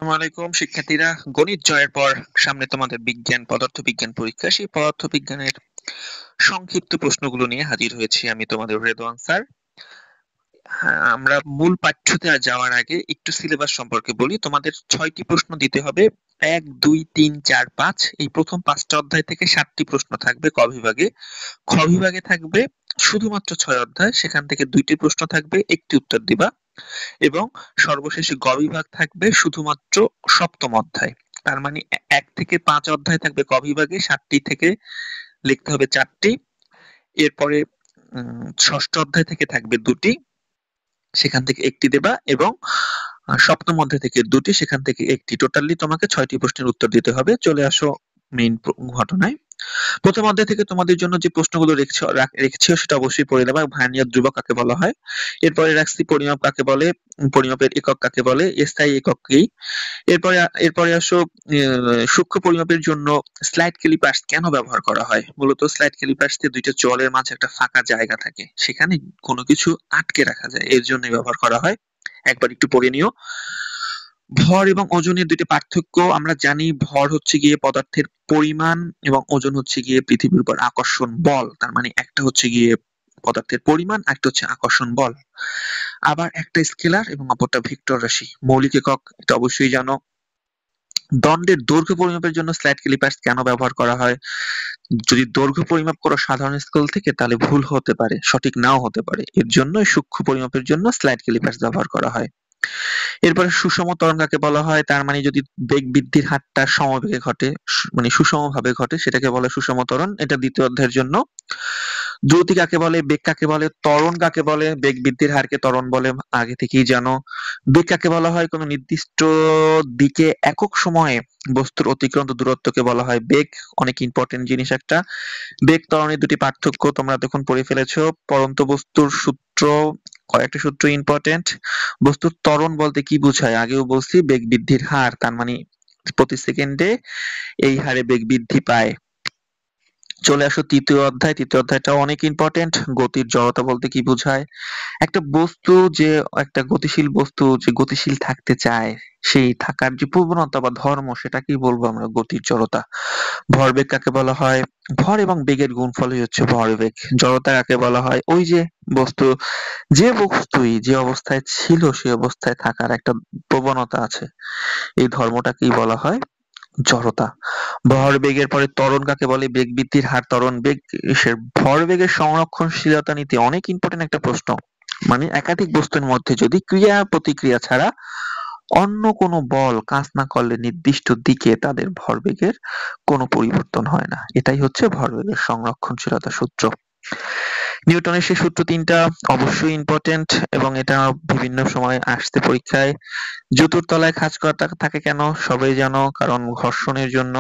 আসসালামু আলাইকুম শিক্ষার্থীরা। গণিত জয়ের পর সামনে তোমাদের বিজ্ঞান পদার্থবিজ্ঞান পরীক্ষা। সেই পদার্থবিজ্ঞানের সংক্ষিপ্ত প্রশ্নগুলো নিয়ে হাজির হয়েছি আমি, তোমাদের রেদওয়ান স্যার। হ্যাঁ, আমরা মূল পাঠ্যতে যাওয়ার আগে একটু সিলেবাস সম্পর্কে বলি। তোমাদের 6টি প্রশ্ন দিতে হবে। 1, 2, 3, 4, 5 এই প্রথম 5টা অধ্যায় থেকে 7টি প্রশ্ন থাকবে ক বিভাগে। খ বিভাগে থাকবে শুধুমাত্র 6 অধ্যায়, সেখান থেকে 2টি প্রশ্ন থাকবে, একটি উত্তর দিবা। এবং সর্বশেষে গ বিভাগ থাকবে শুধুমাত্র সপ্তম অধ্যায়। তার মানে 1 থেকে 5 অধ্যায় থাকবে ক বিভাগে, 7টি থেকে লিখতে হবে 4টি। এরপরে ষষ্ঠ অধ্যায় থেকে থাকবে 2টি, সেখান থেকে একটি দেবা। এবং সপ্তম অধ্যায় থেকে 2টি, সেখান থেকে একটি। টোটালি তোমাকে 6টি প্রশ্নের উত্তর দিতে হবে। চলে আসো মেইন ঘটনায়। প্রথম অধ্যায় থেকে তোমাদের জন্য যে প্রশ্নগুলো রেখেছি সেটা অবশ্যই পড়ে নেবা। ভার্নিয়ার ধ্রুবক কাকে বলা হয়, এরপরে রাখছি পরিমাপ কাকে বলে, পরিমাপের একক কাকে বলে, স্থায়ী একক কি। এরপরে এরপরে আসো সূক্ষ্ম পরিমাপের জন্য স্লাইড ক্যালিপার্স কেন ব্যবহার করা হয়। মূলত স্লাইড ক্যালিপার্স দিয়ে দুইটা জলের মাঝে একটা ফাঁকা জায়গা থাকে, সেখানে কোনো কিছু আটকে রাখা যায়, এর জন্য ব্যবহার করা হয়। একবার একটু পড়ে নিও। ভর এবং ওজনের দুইটা পার্থক্য আমরা জানি। ভর হচ্ছে গিয়ে পদার্থের পরিমাণ এবং ওজন হচ্ছে গিয়ে পৃথিবীর উপর আকর্ষণ বল। তার মানে একটা হচ্ছে গিয়ে পদার্থের পরিমাণ, একটা হচ্ছে আকর্ষণ বল। আবার একটা স্কেলার এবং অপরটা ভেক্টর রাশি। মৌলিক একক এটা অবশ্যই জানো। দণ্ডের দৈর্ঘ্য পরিমাপের জন্য স্লাইড ক্যালিপার্স কেন ব্যবহার করা হয়। যদি দৈর্ঘ্য পরিমাপ করো সাধারণ স্কেল থেকে তাহলে ভুল হতে পারে, সঠিক নাও হতে পারে, এর জন্য সূক্ষ্ম পরিমাপের জন্য স্লাইড ক্যালিপার্স ব্যবহার করা হয়। এরপরে সুষম ত্বরণ কাকে বলা হয়। তার মানে যদি বেগ বৃদ্ধির হারটা সমবেগে ঘটে, মানে সুষমভাবে ঘটে, সেটাকে বলে সুষম ত্বরণ। এটা দ্বিতীয় অধ্যায়ের জন্য। দ্রুতি কাকে বলে, বেগ কাকে বলে, ত্বরণ কাকে বলে। বেগ বৃদ্ধির হারকে ত্বরণ বলে, আগে থেকেই জানো। বেগ কাকে বলা হয়, কোনো নির্দিষ্ট দিকে একক সময়ে বস্তুর অতিক্রান্ত দূরত্বকে বলা হয় বেগ। অনেক ইম্পর্টেন্ট জিনিস একটা। বেগ ত্বরণের দুটি পার্থক্য তোমরা দেখুন পড়ে ফেলেছো। পরন্ত বস্তুর সূত্র, কয়েকটা সূত্র ইম্পর্টেন্ট। বস্তুর ত্বরণ বলতে কি বোঝায়, আগেও বলছি, বেগ বৃদ্ধির হার। তার মানে প্রতি সেকেন্ডে এই হারে বেগ বৃদ্ধি পায়। চলে আসো তৃতীয় অধ্যায়। তৃতীয় অধ্যায়টাও অনেক ইম্পর্টেন্ট। গতির জড়তা বলতে কি বোঝায়। একটা বস্তু যে, একটা গতিশীল বস্তু যে গতিশীল থাকতে চায়, সেই থাকার যে প্রবণতা বা ধর্ম, সেটাকেই বলবো আমরা গতির জড়তা। ভরবেগ কাকে বলা হয়। ভর এবং বেগের গুণফলই হচ্ছে ভরবেগ। জড়তা কাকে বলা হয়, ওই যে বস্তু, যে বস্তুই যে অবস্থায় ছিল সেই অবস্থায় থাকার একটা প্রবণতা আছে, এই ধর্মটাকেই বলা হয় জড়তা। ভরবেগের পরে ত্বরণ কাকে বলে। বেগ বৃদ্ধির হার ত্বরণ। বেগ ভরবেগের সংরক্ষণশীলতা নীতি অনেক ইম্পর্টেন্ট একটা প্রশ্ন। মানে একাধিক বস্তুর মধ্যে যদি ক্রিয়া প্রতিক্রিয়া ছাড়া অন্য কোনো বল কাজ না করলে নির্দিষ্ট দিকে তাদের ভরবেগের কোনো পরিবর্তন হয় না। এটাই হচ্ছে ভরবেগের সংরক্ষণশীলতা সূত্র। নিউটনের সেই সূত্র 3টা অবশ্যই ইম্পর্টেন্ট এবং এটা বিভিন্ন সময় আসতে পরীক্ষায়। জুতোর তলায় খাঁজ করা থাকে কেন, সবাই জানো, কারণ ঘর্ষণের জন্য।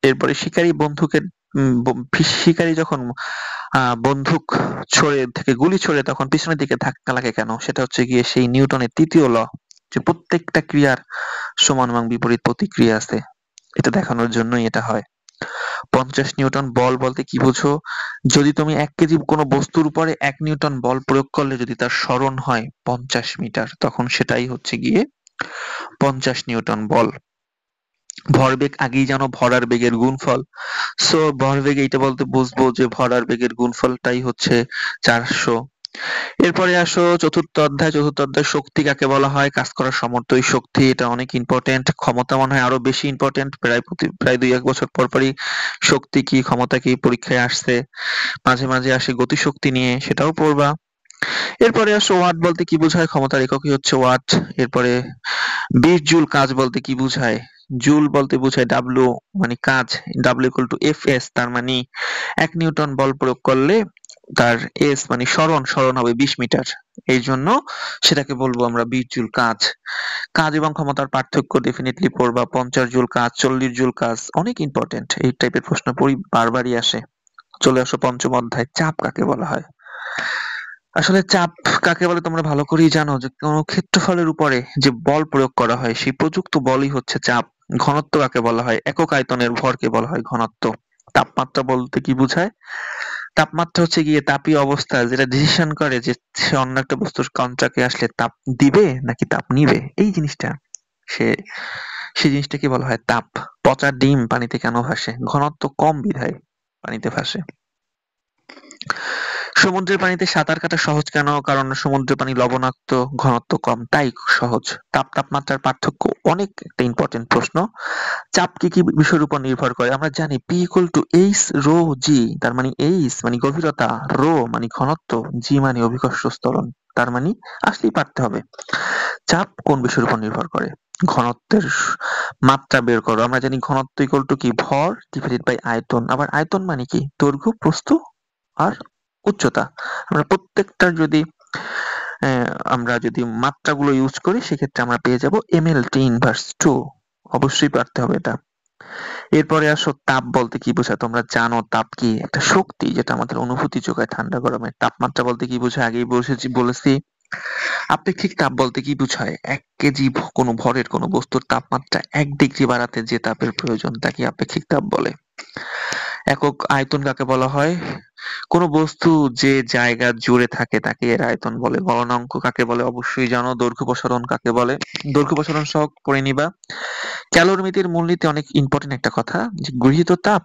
এরপরে শিকারী বন্দুকের শিকারী যখন বন্দুক ছড়ে থেকে গুলি ছড়ে তখন পিছনের দিকে ধাক্কা লাগে কেন, সেটা হচ্ছে গিয়ে সেই নিউটনের 3য় ল, যে প্রত্যেকটা ক্রিয়ার সমান এবং বিপরীত প্রতিক্রিয়া আছে, এটা দেখানোর জন্যই এটা হয়। 50 নিউটন বল বলতে কি বুঝো। যদি তুমি 1 কেজি কোনো বস্তুর উপরে 1 নিউটন বল প্রয়োগ করলে যদি তার সরণ হয় 50 মিটার, তখন সেটাই হচ্ছে গিয়ে 50 নিউটন বল। ভরবেগ আগেই জানো, ভর আর বেগের গুণফল। সো ভরবেগ এইটা বলতে বুঝবো যে ভর আর বেগের গুণফলটাই হচ্ছে 400। এরপরে আসো চতুর্থ অধ্যায়। চতুর্থ অধ্যায় শক্তি কাকে বলা হয়। কাজ করার সামর্থ্যই শক্তি, এটা অনেক ইম্পর্টেন্ট। ক্ষমতা মনে হয় আরো বেশি ইম্পর্টেন্ট, প্রায় 2-1 বছর পর পরই শক্তি কি ক্ষমতা কি পরীক্ষায় আসছে। মাঝে মাঝে আসে গতিশক্তি নিয়ে, সেটাও পড়বা। এরপরে আসো ওয়াট বলতে কি বোঝায়, ক্ষমতার এককই হচ্ছে ওয়াট। এরপরে 20 জুল কাজ বলতে কি বোঝায়। জুল বলতে বোঝায় ডাব্লিউ, মানে কাজ। W equal to F S. তার মানে 1 নিউটন বল প্রয়োগ করলে তার এস মানে সরণ হবে 20 মিটার। এই জন্য সেটাকে বলবো আমরা 20 জুল কাজ। কাজ এবং ক্ষমতার পার্থক্য ডেফিনেটলি পড়বা। 50 জুল কাজ, 40 জুল কাজ, অনেক ইম্পর্টেন্ট। এই টাইপের প্রশ্ন বারবারই আসে। চলে আসো পঞ্চম অধ্যায়। চাপ কাকে বলা হয়। আসলে চাপ কাকে বলে তোমরা ভালো করেই জানো, যে কোনো ক্ষেত্রফলের উপরে যে বল প্রয়োগ করা হয় সেই প্রযুক্ত বলই হচ্ছে চাপ। ঘনত্ব কাকে বলা হয়। একক আয়তনের ভরকে বলা হয় ঘনত্ব। তাপমাত্রা বলতে কি বোঝায়। তাপমাত্রা হচ্ছে গিয়ে তাপীয় অবস্থা, যেটা ডিসিশন করে যে সে অন্য একটা বস্তুর কন্টাক্টে আসলে তাপ দিবে নাকি তাপ নিবে, এই জিনিসটা। সে সেই জিনিসটাকে বলা হয় তাপ। পচা ডিম পানিতে কেন ভাসে? ঘনত্ব কম বিধায় পানিতে ভাসে। সমুদ্রের পানিতে সাঁতার কাটা সহজ কেন? কারণ সমুদ্রের পানি লবণাক্ত, ঘনত্ব কম, তাই সহজ। তাপমাত্রার পার্থক্য অনেক একটা ইম্পর্টেন্ট প্রশ্ন। চাপ কি বিষয়ের উপর নির্ভর করে? আমরা জানি P = H ρ G, তার মানে H মানে গভীরতা, ρ মানে ঘনত্ব, G মানে অভিকর্ষ ত্বরণ। তার মানে আসলেই পারতে হবে। চাপ কোন বিষয়ের উপর নির্ভর করে? ঘনত্বের মাত্রা বের করো। আমরা জানি ঘনত্ব কি? ভর ডিভাইডেড বাই আয়তন। আবার আয়তন মানে কি? দৈর্ঘ্য, প্রস্থ আর উচ্চতা। আমরা প্রত্যেকটার যদি আমরা যদি মাত্রাগুলো ইউজ করি সেক্ষেত্রে আমরা পেয়ে যাব mL/2। অবশ্যই পারতে হবে এটা। এরপরে আসো, তাপ বলতে কি বোঝায়? তোমরা জানো তাপ কি? একটা শক্তি যেটা আমাদের অনুভূতি যোগায় ঠান্ডা গরমে। তাপমাত্রা বলতে কি বোঝায়? আগেই বলেছি। আপেক্ষিক তাপ বলতে কি বোঝায়? 1 কেজি কোনো ভরের কোনো বস্তুর তাপমাত্রা 1 ডিগ্রি বাড়াতে যে তাপের প্রয়োজন তাকে আপেক্ষিক তাপ বলে। একক আয়তন কাকে বলা হয়? কোনো বস্তু যে জায়গা জুড়ে থাকে তাকে এর আয়তন বলে। গলনাঙ্ক কাকে বলে? অবশ্যই জানো। দৈর্ঘ্য প্রসারণ কাকে বলে? দৈর্ঘ্য প্রসারণ সহগ পড়ে নিবা। ক্যালোরিমিতির মূলনীতি অনেক ইম্পর্টেন্ট একটা কথা, যে গৃহীত তাপ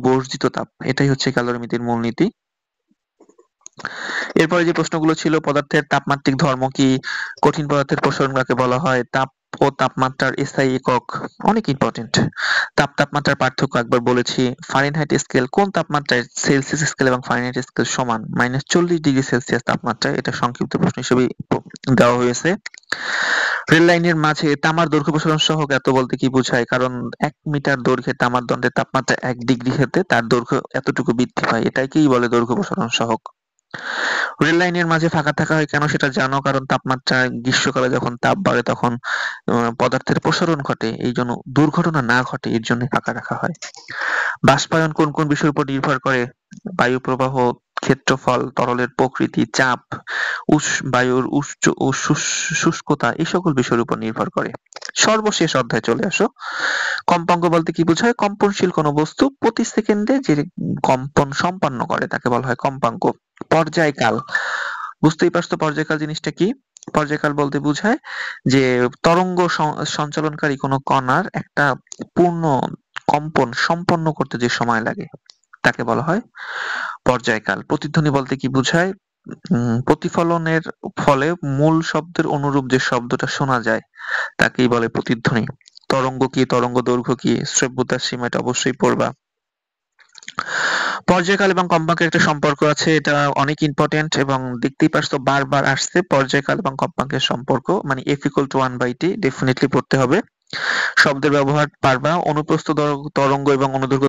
বর্জিত তাপ। এটাই হচ্ছে ক্যালোরিমিতির মূলনীতি। এরপরে যে প্রশ্নগুলো ছিল, পদার্থের তাপমাত্রিক ধর্ম কি? কঠিন পদার্থের প্রসারণ কাকে বলা হয়? তাপ ও তাপমাত্রার SI একক অনেক ইম্পর্টেন্ট। তাপমাত্রার পার্থক্য একবার বলেছি। ফারেনহাইট স্কেল কোন তাপমাত্রায় সেলসিয়াস স্কেল এবং ফারেনহাইট স্কেল সমান? -40°C তাপমাত্রায়। এটা সংক্ষিপ্ত প্রশ্ন হিসেবে দেওয়া হয়েছে। রেল লাইনের মাঝে তামার দৈর্ঘ্য প্রসারণ সহগ এত বলতে কি বোঝায়? কারণ 1 মিটার দৈর্ঘ্যে তামার দণ্ডের তাপমাত্রা 1 ডিগ্রি হতে তার দৈর্ঘ্য এতটুকু বৃদ্ধি পায়। এটাকেই বলে দৈর্ঘ্য প্রসারণ সহগ। রেল লাইনের মাঝে ফাঁকা থাকা হয় কেন? সেটা জানো। কারণ তাপমাত্রা গ্রীষ্মকালে যখন তাপ বাড়ে তখন পদার্থের প্রসারণ ঘটে, এই জন্য দুর্ঘটনা না ঘটে এর জন্য ফাঁকা রাখা হয়। বাষ্পায়ন কোন কোন বিষয়ের উপর নির্ভর করে? বায়ু প্রবাহ, ক্ষেত্রফল, তরলের প্রকৃতি, চাপ, বায়ুর উচ্চ ও শুষ্কতা এই সকল বিষয়ের উপর নির্ভর করে। সর্বশেষ অধ্যায়ে চলে আসো। কম্পাঙ্ক বলতে কি বোঝায়? কম্পনশীল কোনো বস্তু প্রতি সেকেন্ডে যে কম্পন সম্পন্ন করে তাকে বলা হয় কম্পাঙ্ক। পর্যায়কাল, বুঝতেই পারছো পর্যায়কাল জিনিসটা কি? পর্যায়কাল বলতে বোঝায় যে তরঙ্গ সঞ্চালনকারী কোনো কণার একটা পূর্ণ কম্পন সম্পন্ন করতে যে সময় লাগে তাকে বলা হয় পর্যায়কাল। প্রতিধ্বনি বলতে কি বোঝায়? প্রতিফলনের ফলে মূল শব্দের অনুরূপ যে শব্দটা শোনা যায় তাকেই বলে প্রতিধ্বনি। তরঙ্গ কি? তরঙ্গ দৈর্ঘ্য কি? শ্রব্যতার সীমা, এটা অবশ্যই পড়বা। পর্যায়কাল এবং কম্পাঙ্কের একটা সম্পর্ক আছে, এটা অনেক ইম্পর্টেন্ট এবং দেখতেই পারছো বারবার আসছে পর্যায়কাল এবং কম্পাঙ্কের সম্পর্ক, মানে F = 1/T ডেফিনেটলি পড়তে হবে। শব্দের ব্যবহার পারবা। অনুপ্রস্থ তরঙ্গ এবং অনুদৈর্ঘ্য